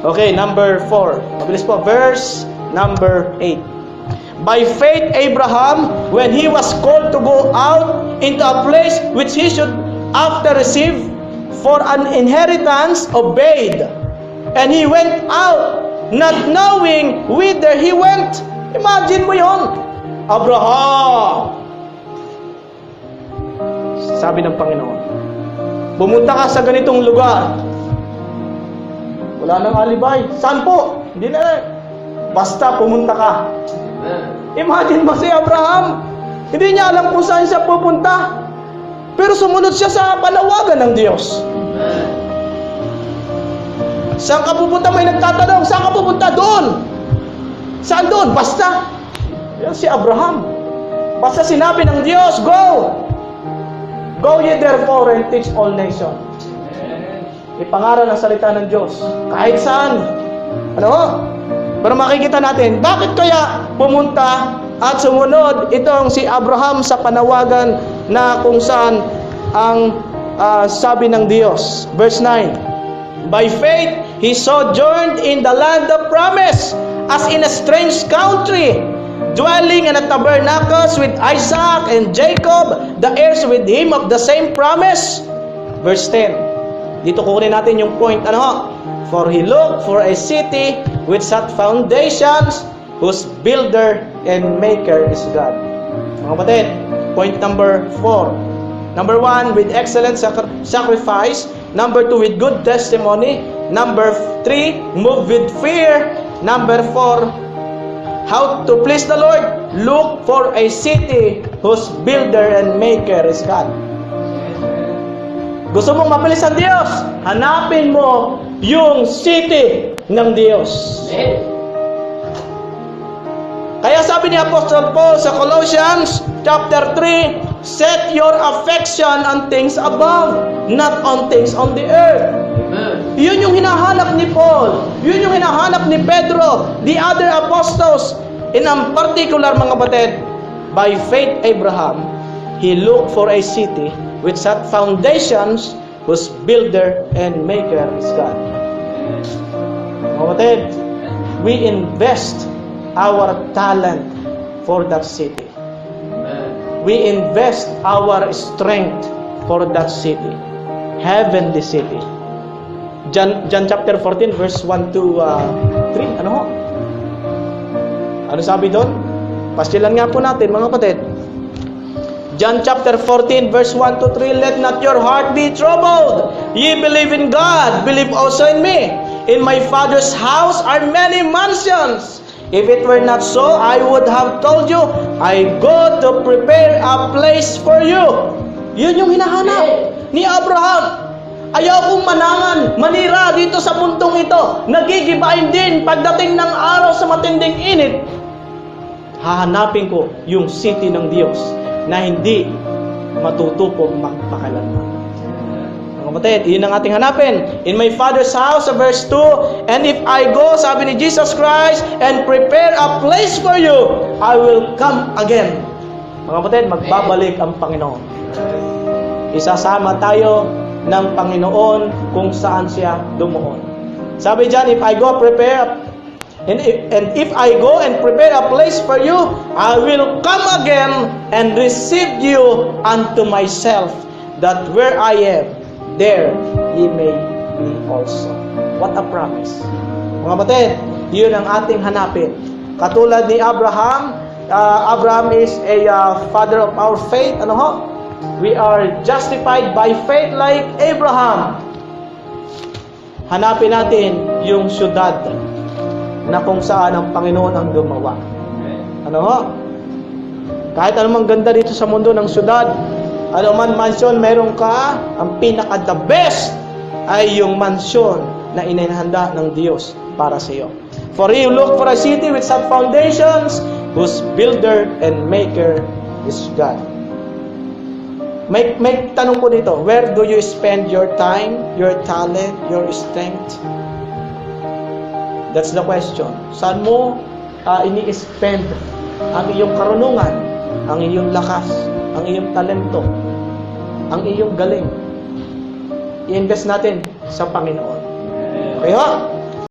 Okay, number 4. Mabilis po. Verse number 8. By faith, Abraham, when he was called to go out into a place which he should after receive for an inheritance, obeyed. And he went out, not knowing whither he went. Imagine mo yon, Abraham. Sabi ng Panginoon, pumunta ka sa ganitong lugar. Wala nang alibay. Saan po? Hindi na. Basta pumunta ka. Imagine mo si Abraham. Hindi niya alam kung saan siya pupunta. Pero sumunod siya sa panawagan ng Diyos. Saan ka pupunta? May nagtatanong. Saan ka pupunta? Doon. Saan doon? Basta. Yan si Abraham. Basta sinabi ng Diyos, go. Go ye therefore and teach all nations. Ipangaral ang salita ng Diyos kahit saan. Ano? Pero makikita natin, bakit kaya pumunta at sumunod itong si Abraham sa panawagan na kung saan ang sabi ng Diyos. Verse 9. By faith, he sojourned in the land of promise, as in a strange country, dwelling in a tabernacles with Isaac and Jacob, the heirs with him of the same promise. Verse 10. Dito kukunin natin yung point, For he looked for a city which had foundations, whose builder and maker is God. Mga kapatid, point number 4. Number 1, with excellent sacrifice. Number 2, with good testimony. Number 3, move with fear. Number 4, how to please the Lord. Look for a city whose builder and maker is God. Gusto mong mapilis ang Diyos? Hanapin mo yung city ng Diyos. Kaya sabi ni Apostle Paul sa Colossians chapter 3, set your affection on things above, not on things on the earth. Yun yung hinahanap ni Paul. Yun yung hinahanap ni Pedro, the other apostles. In particular, mga kapatid, by faith Abraham, he looked for a city which had foundations, whose builder and maker is God. Mga kapatid, we invest our talent for that city. We invest our strength for that city. Heavenly city. John chapter 14 verse 1 to 3. Ano sabi doon? Pastilan nga po natin, mga kapatid. John chapter 14 verse 1 to 3. Let not your heart be troubled. Ye believe in God, believe also in me. In my Father's house are many mansions. If it were not so, I would have told you, I go to prepare a place for you. Yun yung hinahanap ni Abraham. Ayaw kong manangan, manira dito sa puntong ito. Nagigibain din pagdating ng araw sa matinding init. Hahanapin ko yung city ng Diyos na hindi matutupog magpakailanman. Mga kapatid, yun ang ating hanapin. In my Father's house, verse 2, and if I go, sabi ni Jesus Christ, and prepare a place for you, I will come again. Mga kapatid, magbabalik ang Panginoon. Isasama tayo ng Panginoon kung saan siya dumuon. Sabi dyan, if I go prepare, and if I go and prepare a place for you, I will come again and receive you unto myself, that where I am, there ye may be also. What a promise. Mga kapatid, yun ang ating hanapin. Katulad ni Abraham, Abraham is a father of our faith. We are justified by faith like Abraham. Hanapin natin yung syudad na kung saan ang Panginoon ang gumawa. Kahit anumang ganda dito sa mundo ng syudad, anuman mansyon meron ka, ang pinaka the best ay yung mansyon na inihanda ng Diyos para sa iyo. For you look for a city with some foundations, whose builder and maker is God. May tanong ko dito, where do you spend your time, your talent, your strength? That's the question. Saan mo ini-spend ang iyong karunungan, ang iyong lakas, ang iyong talento, ang iyong galing? I-invest natin sa Panginoon. Okay ho?